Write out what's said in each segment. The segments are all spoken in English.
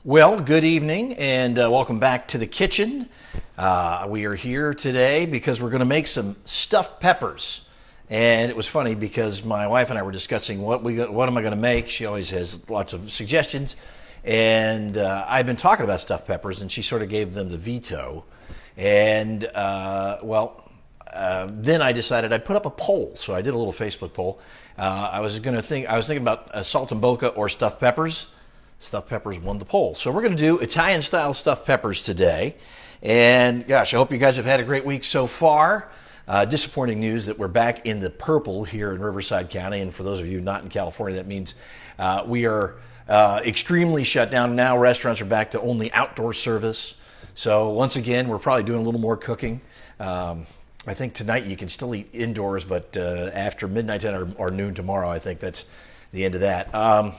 Well, good evening and welcome back to the kitchen. We are here today because we're going to make some stuffed peppers. And it was funny because my wife and I were discussing what am I going to make. She always has lots of suggestions. And I've been talking about stuffed peppers and she sort of gave them the veto. And then I decided I'd put up a poll. So I did a little Facebook poll. I was thinking about saltimbocca or stuffed peppers. Stuffed peppers won the poll. So we're going to do Italian-style stuffed peppers today. And gosh, I hope you guys have had a great week so far. Disappointing news that we're back in the purple here in Riverside County. And for those of you not in California, that means we are extremely shut down. Now restaurants are back to only outdoor service. So once again, we're probably doing a little more cooking. I think tonight you can still eat indoors, but after midnight 10 or noon tomorrow, I think that's the end of that.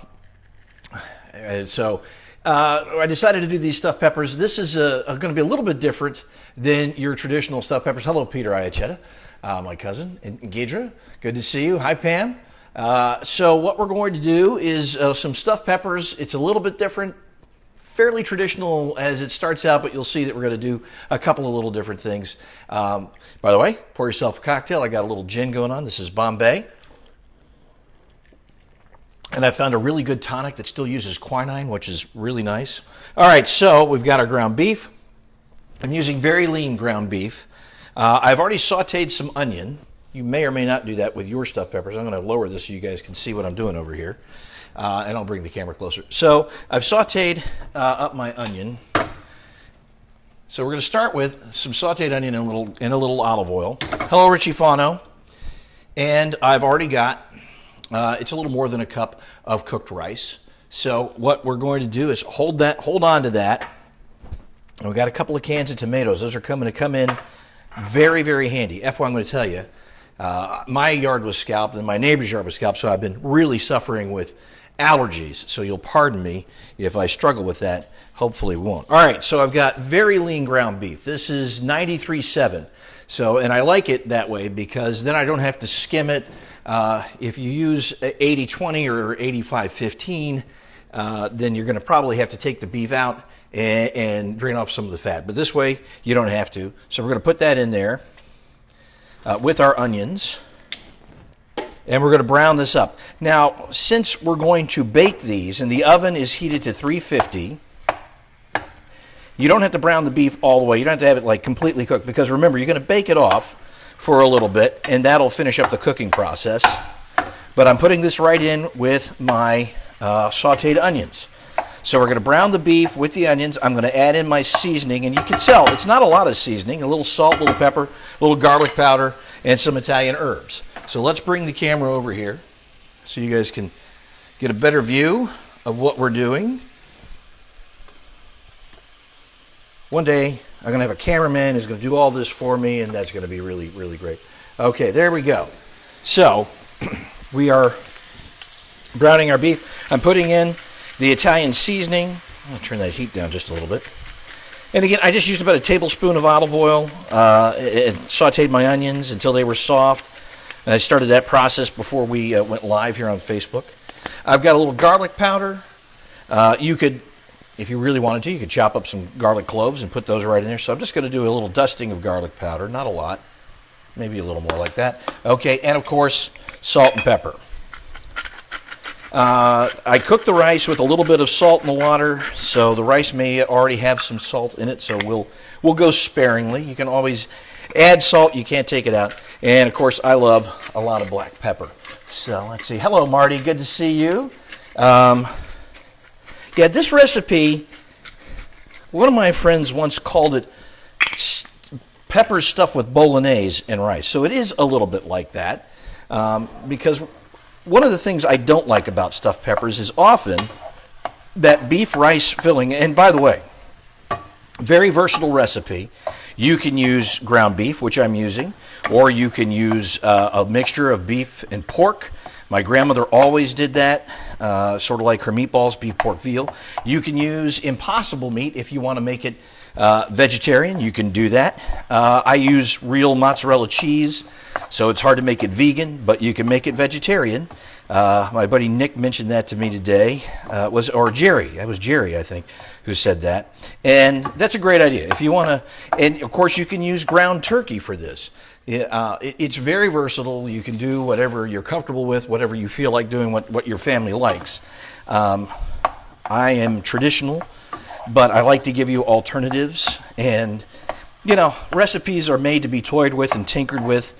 So I decided to do these stuffed peppers. This is going to be a little bit different than your traditional stuffed peppers. Hello, Peter Iachetta, my cousin, and Gidra. Good to see you. Hi, Pam. So what we're going to do is some stuffed peppers. It's a little bit different, fairly traditional as it starts out, but you'll see that we're going to do a couple of little different things. By the way, pour yourself a cocktail. I got a little gin going on. This is Bombay. And I found a really good tonic that still uses quinine, which is really nice. All right, so we've got our ground beef. I'm using very lean ground beef. I've already sauteed some onion. You may or may not do that with your stuffed peppers. I'm going to lower this so you guys can see what I'm doing over here. And I'll bring the camera closer. So I've sauteed up my onion. So we're going to start with some sauteed onion in a little olive oil. Hello, Richie Fano. And I've already got... it's a little more than a cup of cooked rice. So what we're going to do is hold on to that. And we've got a couple of cans of tomatoes. Those are going to come in very, very handy. FYI, I'm going to tell you, my yard was scalped and my neighbor's yard was scalped, so I've been really suffering with allergies. So you'll pardon me if I struggle with that. Hopefully won't. All right, so I've got very lean ground beef. This is 93.7. So, and I like it that way because then I don't have to skim it. If you use 80-20 or 85-15, then you're going to probably have to take the beef out and drain off some of the fat. But this way, you don't have to. So we're going to put that in there with our onions. And we're going to brown this up. Now, since we're going to bake these, and the oven is heated to 350, you don't have to brown the beef all the way. You don't have to have it like completely cooked. Because remember, you're going to bake it off for a little bit, and that'll finish up the cooking process. But I'm putting this right in with my sauteed onions. So we're going to brown the beef with the onions. I'm going to add in my seasoning, and you can tell it's not a lot of seasoning. A little salt, a little pepper, a little garlic powder, and some Italian herbs. So let's bring the camera over here so you guys can get a better view of what we're doing. One day, I'm going to have a cameraman who's going to do all this for me, and that's going to be really, really great. Okay, there we go. So, we are browning our beef. I'm putting in the Italian seasoning. I'm going to turn that heat down just a little bit. And again, I just used about a tablespoon of olive oil and sauteed my onions until they were soft. And I started that process before we went live here on Facebook. I've got a little garlic powder. You could... If you really wanted to, you could chop up some garlic cloves and put those right in there. So I'm just going to do a little dusting of garlic powder. Not a lot. Maybe a little more like that. Okay, and of course, salt and pepper. I cooked the rice with a little bit of salt in the water, so the rice may already have some salt in it, so we'll go sparingly. You can always add salt. You can't take it out. And, of course, I love a lot of black pepper. So let's see. Hello, Marty. Good to see you. Yeah, this recipe, one of my friends once called it peppers stuffed with bolognese and rice. So it is a little bit like that because one of the things I don't like about stuffed peppers is often that beef rice filling. And by the way, very versatile recipe. You can use ground beef, which I'm using, or you can use a mixture of beef and pork. My grandmother always did that, sort of like her meatballs, beef, pork, veal. You can use impossible meat if you want to make it vegetarian. You can do that. I use real mozzarella cheese, so it's hard to make it vegan, but you can make it vegetarian. My buddy Nick mentioned that to me today, That was Jerry, I think, who said that. And that's a great idea. If you want to, and of course you can use ground turkey for this. It's very versatile. You can do whatever you're comfortable with, whatever you feel like doing, what your family likes. I am traditional, but I like to give you alternatives. And, recipes are made to be toyed with and tinkered with.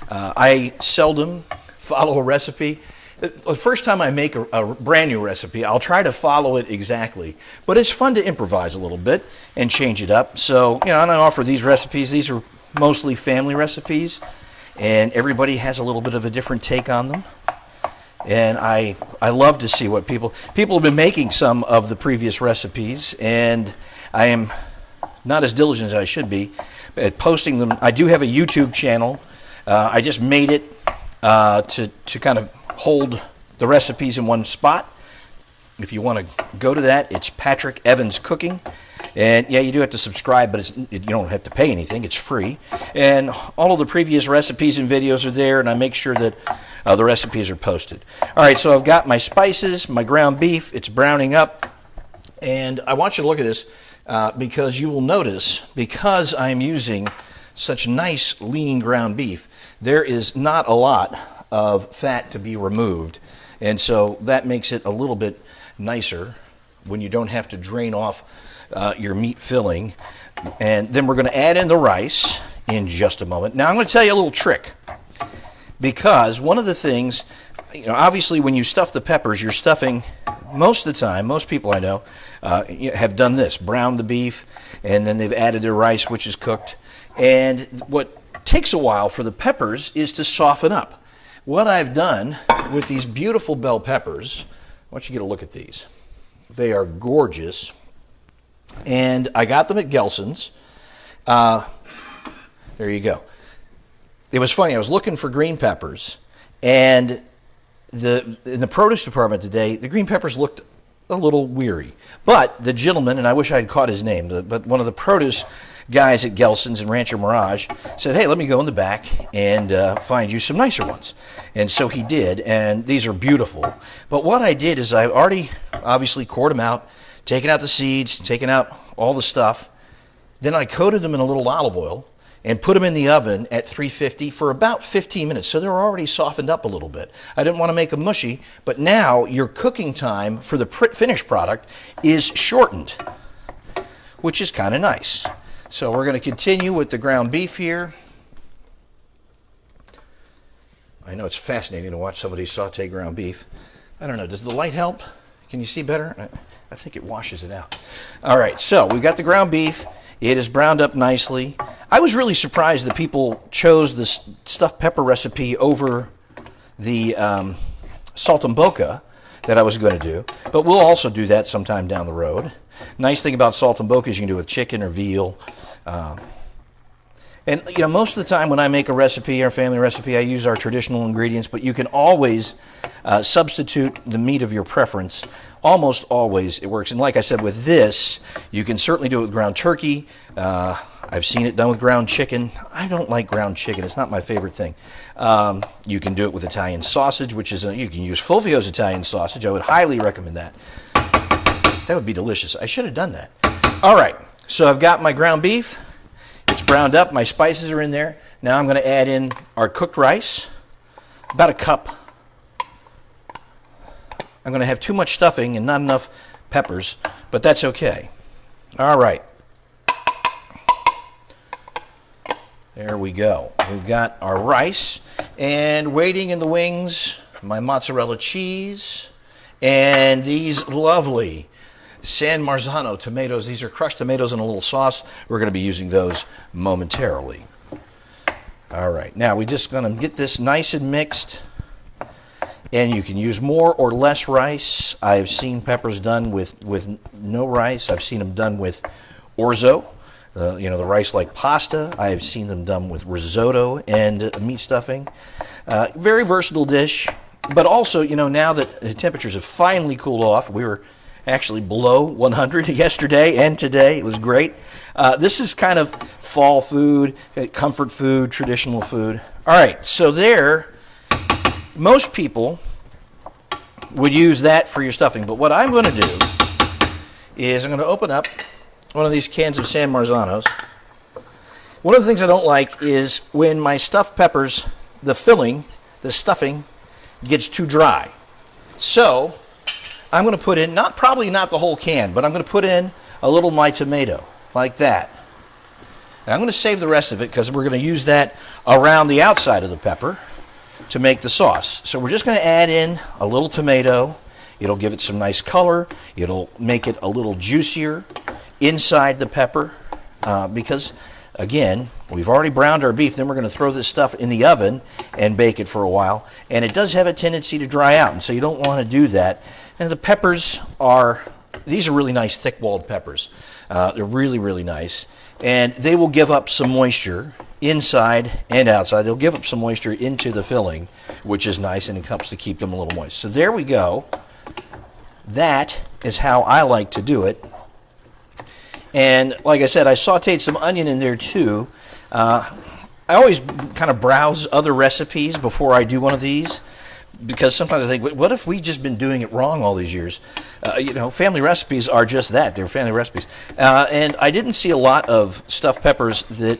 I seldom follow a recipe. The first time I make a brand new recipe, I'll try to follow it exactly. But it's fun to improvise a little bit and change it up. So, and I offer these recipes. These are mostly family recipes, and everybody has a little bit of a different take on them. And I love to see what people have been making some of the previous recipes, and I am not as diligent as I should be at posting them. I do have a YouTube channel. I just made it to kind of hold the recipes in one spot. If you want to go to that, it's Patrick Evans Cooking. And yeah, you do have to subscribe, but you don't have to pay anything. It's free. And all of the previous recipes and videos are there, and I make sure that the recipes are posted. All right, so I've got my spices, my ground beef. It's browning up. And I want you to look at this because you will notice, because I'm using such nice lean ground beef, there is not a lot of fat to be removed. And so that makes it a little bit nicer when you don't have to drain off your meat filling. And then we're going to add in the rice in just a moment. Now I'm going to tell you a little trick, because one of the things, obviously when you stuff the peppers, you're stuffing, most of the time, most people I know have done this, browned the beef, and then they've added their rice, which is cooked. And what takes a while for the peppers is to soften up. What I've done with these beautiful bell peppers, I want you to get a look at these. They are gorgeous. And I got them at Gelson's. There you go. It was funny. I was looking for green peppers, and in the produce department today, the green peppers looked a little weary. But the gentleman, and I wish I had caught his name, but one of the produce guys at Gelson's in Rancho Mirage said, hey, let me go in the back and find you some nicer ones. And so he did, and these are beautiful. But what I did is I already obviously cored them out, taken out the seeds, taken out all the stuff. Then I coated them in a little olive oil and put them in the oven at 350 for about 15 minutes. So they're already softened up a little bit. I didn't want to make them mushy, but now your cooking time for the finished product is shortened, which is kind of nice. So we're going to continue with the ground beef here. I know it's fascinating to watch somebody saute ground beef. I don't know, does the light help? Can you see better? I think it washes it out. All right, so we've got the ground beef. It is browned up nicely. I was really surprised that people chose the stuffed pepper recipe over the saltimbocca that I was going to do, but we'll also do that sometime down the road. Nice thing about saltimbocca is you can do it with chicken or veal. And most of the time when I make a recipe, our family recipe, I use our traditional ingredients, but you can always substitute the meat of your preference. Almost always it works. And like I said, with this, you can certainly do it with ground turkey. I've seen it done with ground chicken. I don't like ground chicken. It's not my favorite thing. You can do it with Italian sausage, which is, you can use Fulvio's Italian sausage. I would highly recommend that. That would be delicious. I should have done that. All right, so I've got my ground beef. It's browned up. My spices are in there. Now I'm going to add in our cooked rice, about a cup. I'm going to have too much stuffing and not enough peppers, but that's okay. All right. There we go. We've got our rice, and waiting in the wings, my mozzarella cheese, and these lovely San Marzano tomatoes. These are crushed tomatoes in a little sauce. We're going to be using those momentarily. All right. Now we're just going to get this nice and mixed. And you can use more or less rice. I've seen peppers done with no rice. I've seen them done with orzo, the rice like pasta. I have seen them done with risotto and meat stuffing. Very versatile dish. But also, you know, now that the temperatures have finally cooled off, we were actually below 100 yesterday and today. It was great. This is kind of fall food, comfort food, traditional food. All right, so most people would use that for your stuffing. But what I'm going to do is I'm going to open up one of these cans of San Marzanos. One of the things I don't like is when my stuffed peppers, the filling, the stuffing, gets too dry. So I'm going to put in, probably not the whole can, but I'm going to put in a little my tomato, like that. Now I'm going to save the rest of it because we're going to use that around the outside of the pepper to make the sauce. So we're just going to add in a little tomato. It'll give it some nice color. It'll make it a little juicier inside the pepper because, again, we've already browned our beef. Then we're going to throw this stuff in the oven and bake it for a while. And it does have a tendency to dry out, and so you don't want to do that. And the peppers these are really nice thick-walled peppers. They're really, really nice. And they will give up some moisture inside and outside. They'll give up some moisture into the filling, which is nice, and it helps to keep them a little moist. So there we go. That is how I like to do it. And like I said, I sauteed some onion in there too. I always kind of browse other recipes before I do one of these, because sometimes I think, what if we've just been doing it wrong all these years? You know, family recipes are just that. They're family recipes. And I didn't see a lot of stuffed peppers that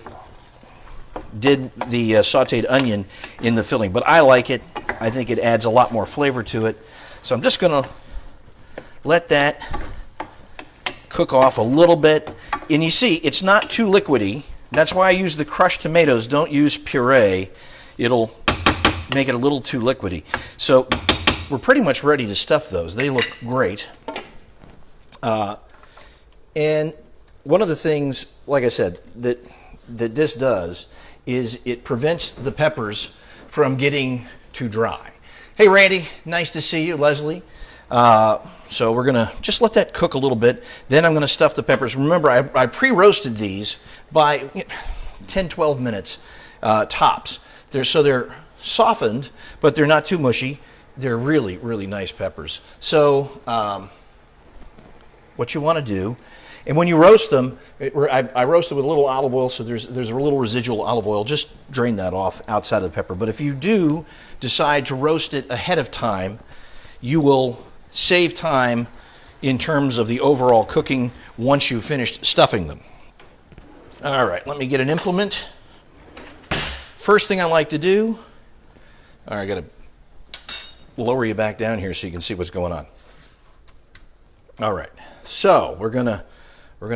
did the sauteed onion in the filling, but I like it. I think it adds a lot more flavor to it. So I'm just going to let that cook off a little bit. And you see, it's not too liquidy. That's why I use the crushed tomatoes. Don't use puree. It'll make it a little too liquidy. So we're pretty much ready to stuff those. They look great. And one of the things, like I said, that this does is it prevents the peppers from getting too dry. Hey, Randy, nice to see you. Leslie. So we're going to just let that cook a little bit. Then I'm going to stuff the peppers. Remember, I pre-roasted these by 10, 12 minutes tops. So they're softened, but they're not too mushy. They're really, really nice peppers. So what you want to do, and when you roast them, I roast them with a little olive oil, so there's a little residual olive oil. Just drain that off outside of the pepper. But if you do decide to roast it ahead of time, you will save time in terms of the overall cooking once you've finished stuffing them. All right, let me get an implement. First thing I like to do, all right, I got to lower you back down here so you can see what's going on. All right, so we're gonna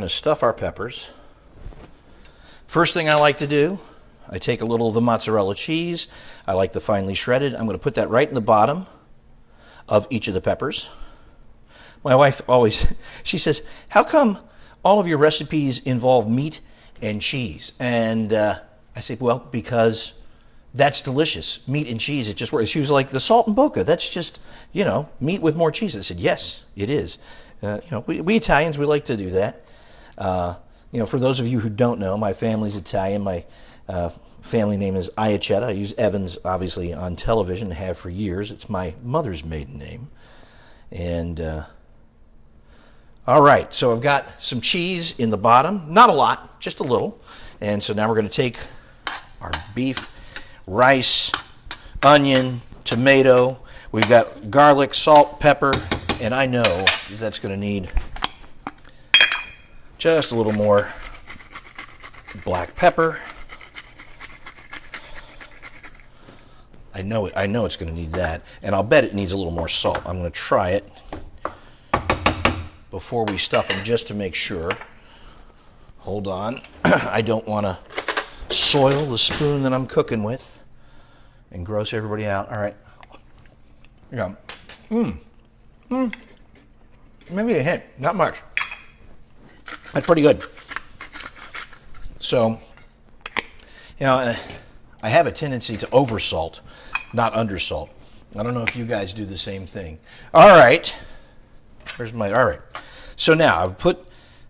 stuff our peppers. First thing I like to do, I take a little of the mozzarella cheese. I like the finely shredded. I'm going to put that right in the bottom of each of the peppers. My wife always, she says, how come all of your recipes involve meat and cheese? And I say, well, because that's delicious. Meat and cheese, it just works. She was like, the salt and bocca, that's just, you know, meat with more cheese. I said, yes, it is. You know, we Italians, we like to do that. You know, for those of you who don't know, my family's Italian. My family name is Iacetta. I use Evans, obviously, on television, have for years. It's my mother's maiden name. And, all right, so I've got some cheese in the bottom. Not a lot, just a little. And so now we're going to take our beef, rice, onion, tomato. We've got garlic, salt, pepper, and I know that's going to need just a little more black pepper. I know it's going to need that, and I'll bet it needs a little more salt. I'm going to try it before we stuff them just to make sure. Hold on. I don't want to soil the spoon that I'm cooking with and gross everybody out. All right. Yeah. Maybe a hint. Not much. That's pretty good. So, you know, I have a tendency to oversalt, not undersalt. I don't know if you guys do the same thing. All right. All right. So now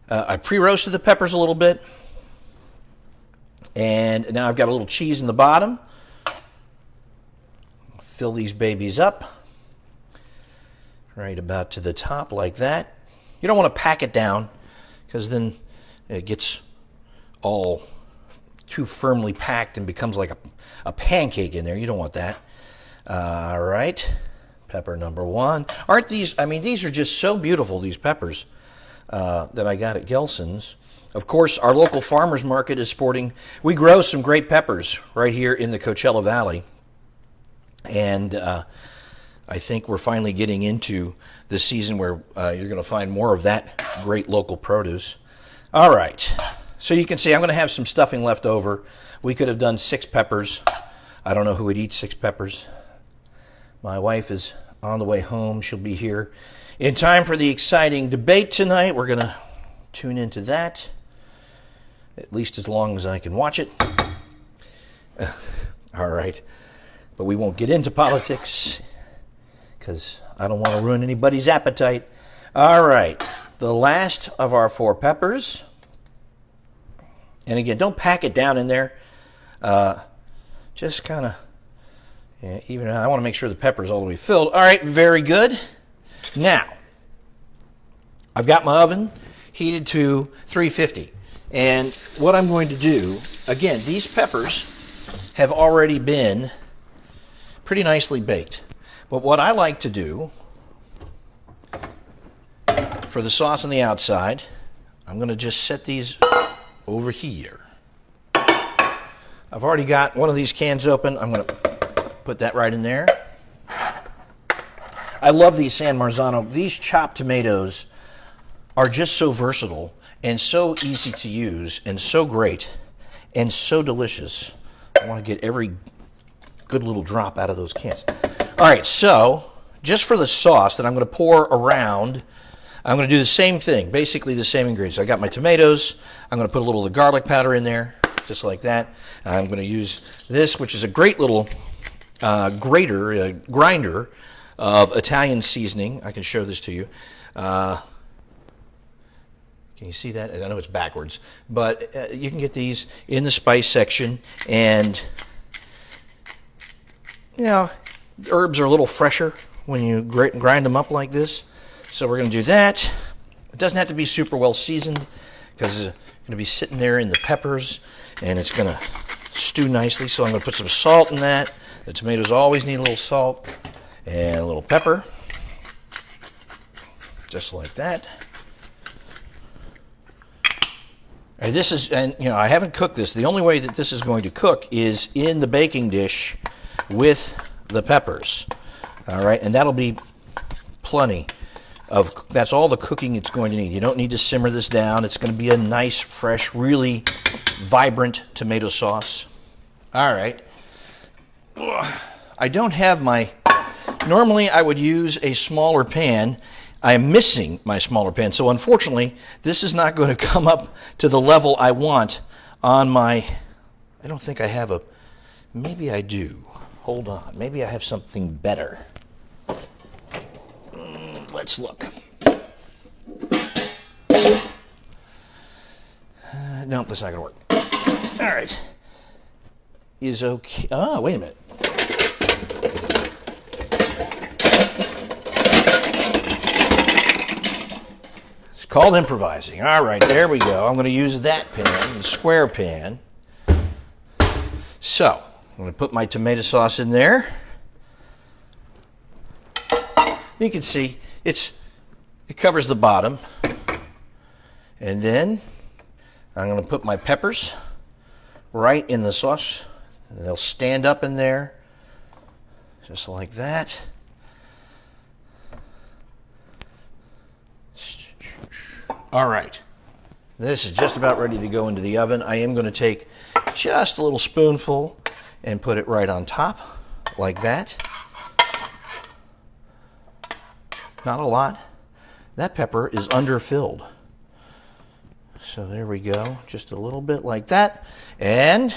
I pre-roasted the peppers a little bit. And now I've got a little cheese in the bottom. fill these babies up right about to the top like that. You don't want to pack it down because then it gets all too firmly packed and becomes like a pancake in there. You don't want that. All right, pepper number 1. Aren't these, I mean, these are just so beautiful, these peppers that I got at Gelson's. Of course, our local farmers market is sporting, we grow some great peppers right here in the Coachella Valley. And I think we're finally getting into the season where you're going to find more of that great local produce. All right, so you can see I'm going to have some stuffing left over. We could have done 6 peppers. I don't know who would eat 6 peppers. My wife is on the way home. She'll be here in time for the exciting debate tonight. We're going to tune into that, at least as long as I can watch it. All right, but we won't get into politics because I don't want to ruin anybody's appetite. All right, the last of our 4 peppers. And again, don't pack it down in there. Just kind of, even I want to make sure the pepper's all the way filled. All right, very good. Now, I've got my oven heated to 350. And what I'm going to do, again, these peppers have already been pretty nicely baked. But what I like to do for the sauce on the outside, I'm going to just set these over here. I've already got one of these cans open. I'm going to put that right in there. I love these San Marzano. These chopped tomatoes are just so versatile and so easy to use and so great and so delicious. I want to get every good little drop out of those cans. All right, so just for the sauce that I'm going to pour around, I'm going to do the same thing, basically the same ingredients. I got my tomatoes. I'm going to put a little of the garlic powder in there, just like that. I'm going to use this, which is a great little grinder of Italian seasoning. I can show this to you. Can you see that? I know it's backwards, but you can get these in the spice section. And, you know, herbs are a little fresher when you grind them up like this. So we're going to do that. It doesn't have to be super well seasoned because it's going to be sitting there in the peppers and it's going to stew nicely. So I'm going to put some salt in that. The tomatoes always need a little salt and a little pepper, just like that. And this is, and you know, I haven't cooked this. The only way that this is going to cook is in the baking dish with the peppers. All right, and that'll be plenty of, that's all the cooking it's going to need. You don't need to simmer this down. It's going to be a nice, fresh, really vibrant tomato sauce. All right. I don't have my, normally I would use a smaller pan. I'm missing my smaller pan, so unfortunately this is not going to come up to the level I want on my, I don't think I have a, maybe I do. Hold on, maybe I have something better. Let's look. No, that's not going to work. All right. Is okay. Oh, wait a minute. It's called improvising. All right, there we go. I'm going to use that pan, the square pan. So, I'm going to put my tomato sauce in there. You can see it covers the bottom. And then I'm going to put my peppers right in the sauce. And they'll stand up in there, just like that. All right. This is just about ready to go into the oven. I am going to take just a little spoonful and put it right on top, like that. Not a lot. That pepper is underfilled. So there we go. Just a little bit like that. And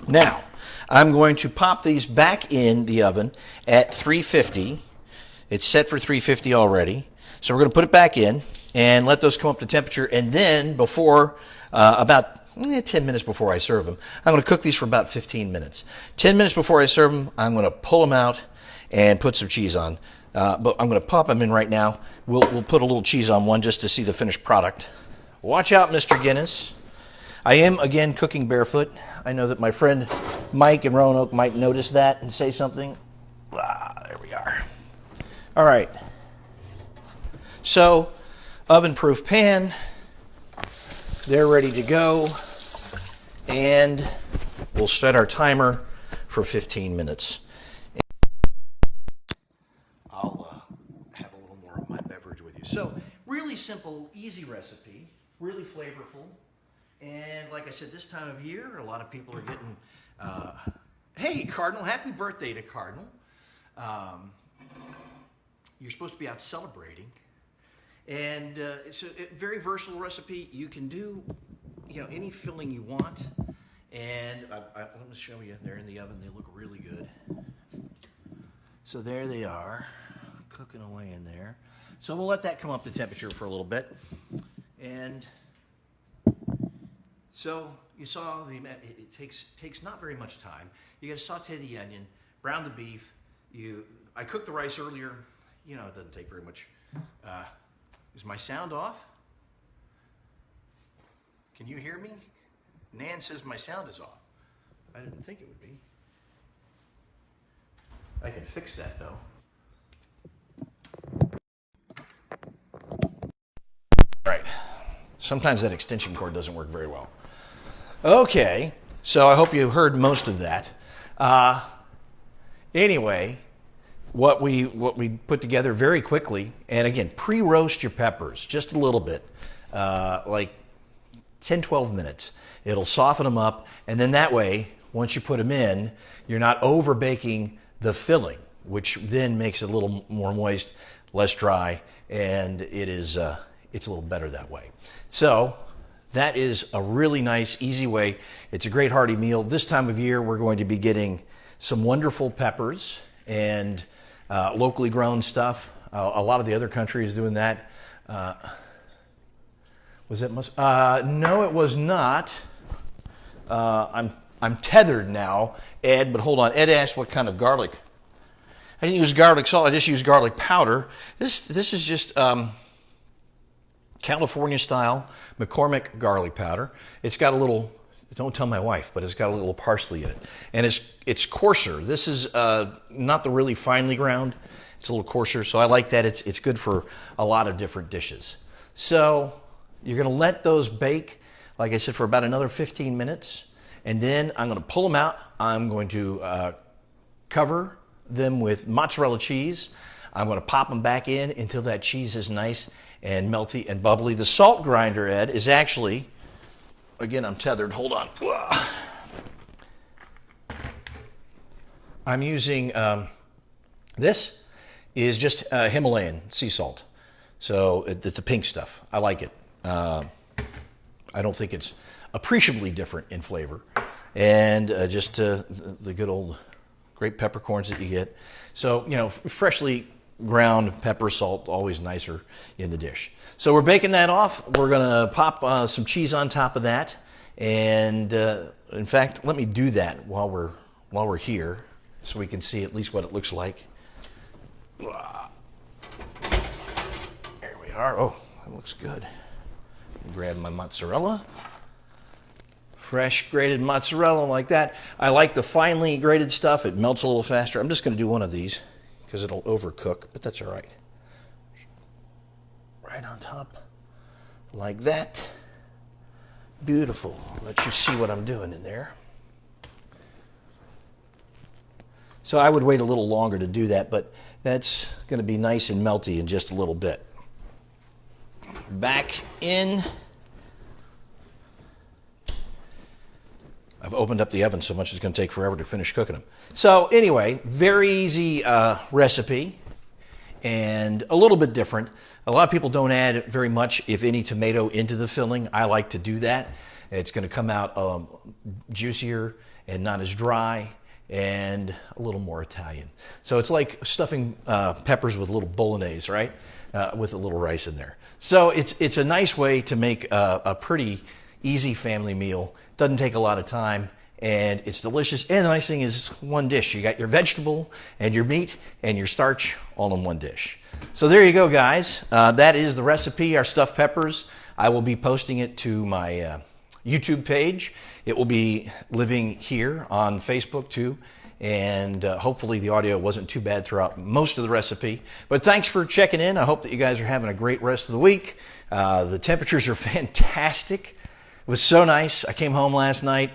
now, I'm going to pop these back in the oven at 350. It's set for 350 already. So we're going to put it back in and let those come up to temperature. And then before about 10 minutes before I serve them. I'm going to cook these for about 15 minutes. 10 minutes before I serve them, I'm going to pull them out and put some cheese on. But I'm going to pop them in right now. We'll put a little cheese on one just to see the finished product. Watch out, Mr. Guinness. I am, again, cooking barefoot. I know that my friend Mike in Roanoke might notice that and say something. There we are. All right. So, oven-proof pan. They're ready to go. And we'll set our timer for 15 minutes. I'll have a little more of my beverage with you. So, really simple, easy recipe, really flavorful. And like I said, this time of year, a lot of people are getting, hey, Cardinal, happy birthday to Cardinal. You're supposed to be out celebrating. And it's a very versatile recipe. You can do, any filling you want. And let me show you, they're in the oven. They look really good. So there they are, cooking away in there. So we'll let that come up to temperature for a little bit. And so you saw it takes not very much time. You got to saute the onion, brown the beef. I cooked the rice earlier. It doesn't take very much. Is my sound off? Can you hear me? Nan says my sound is off. I didn't think it would be. I can fix that though. All right. Sometimes that extension cord doesn't work very well. Okay, so I hope you heard most of that. Anyway, what we put together very quickly, and again, pre-roast your peppers just a little bit, like 10, 12 minutes. It'll soften them up, and then that way, once you put them in, you're not over baking the filling, which then makes it a little more moist, less dry, and it's a little better that way. So that is a really nice, easy way. It's a great hearty meal. This time of year, we're going to be getting some wonderful peppers and locally grown stuff. A lot of the other country is doing that. Was it? No, it was not. I'm tethered now, Ed. But hold on. Ed asked what kind of garlic. I didn't use garlic salt. I just used garlic powder. This is just California style McCormick garlic powder. It's got a little. Don't tell my wife, but it's got a little parsley in it, and it's coarser. This is not the really finely ground. It's a little coarser, so I like that. It's good for a lot of different dishes. So you're going to let those bake, like I said, for about another 15 minutes, and then I'm going to pull them out. I'm going to cover them with mozzarella cheese. I'm going to pop them back in until that cheese is nice and melty and bubbly. The salt grinder, Ed, is actually, again, I'm tethered. Hold on. I'm using, this is just Himalayan sea salt. So it's the pink stuff. I like it. I don't think it's appreciably different in flavor. And just the good old great peppercorns that you get. So, freshly ground pepper, salt, always nicer in the dish. So we're baking that off. We're going to pop some cheese on top of that. And in fact, let me do that while we're here so we can see at least what it looks like. There we are. Oh, that looks good. Grab my mozzarella. Fresh grated mozzarella like that. I like the finely grated stuff. It melts a little faster. I'm just going to do one of these because it'll overcook, but that's all right. Right on top like that. Beautiful. Let you see what I'm doing in there. So I would wait a little longer to do that, but that's going to be nice and melty in just a little bit. Back in. I've opened up the oven so much it's going to take forever to finish cooking them. So anyway, very easy recipe and a little bit different. A lot of people don't add very much, if any, tomato into the filling. I like to do that. It's going to come out juicier and not as dry and a little more Italian. So it's like stuffing peppers with a little bolognese, right? With a little rice in there. So it's a nice way to make a pretty easy family meal. Doesn't take a lot of time, and it's delicious. And the nice thing is one dish. You got your vegetable and your meat and your starch all in one dish. So there you go, guys. That is the recipe, our stuffed peppers. I will be posting it to my YouTube page. It will be living here on Facebook too. And hopefully the audio wasn't too bad throughout most of the recipe. But thanks for checking in. I hope that you guys are having a great rest of the week. The temperatures are fantastic. It was so nice. I came home last night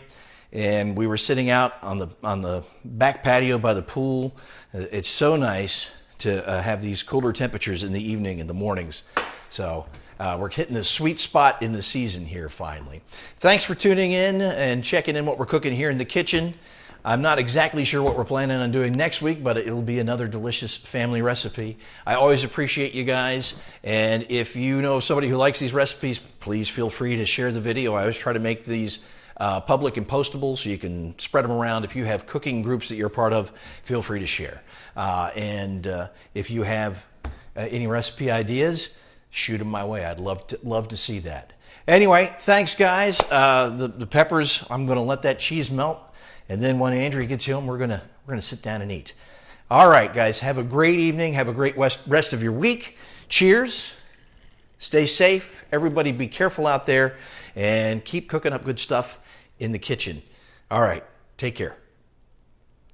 and we were sitting out on the back patio by the pool. It's so nice to have these cooler temperatures in the evening and the mornings. So we're hitting the sweet spot in the season here finally. Thanks for tuning in and checking in what we're cooking here in the kitchen. I'm not exactly sure what we're planning on doing next week, but it'll be another delicious family recipe. I always appreciate you guys. And if you know somebody who likes these recipes, please feel free to share the video. I always try to make these public and postable so you can spread them around. If you have cooking groups that you're part of, feel free to share. And if you have any recipe ideas, shoot them my way. I'd love to see that. Anyway, thanks guys. The peppers, I'm going to let that cheese melt. And then when Andrea gets home, we're gonna sit down and eat. All right, guys, have a great evening. Have a great rest of your week. Cheers. Stay safe. Everybody be careful out there and keep cooking up good stuff in the kitchen. All right, take care.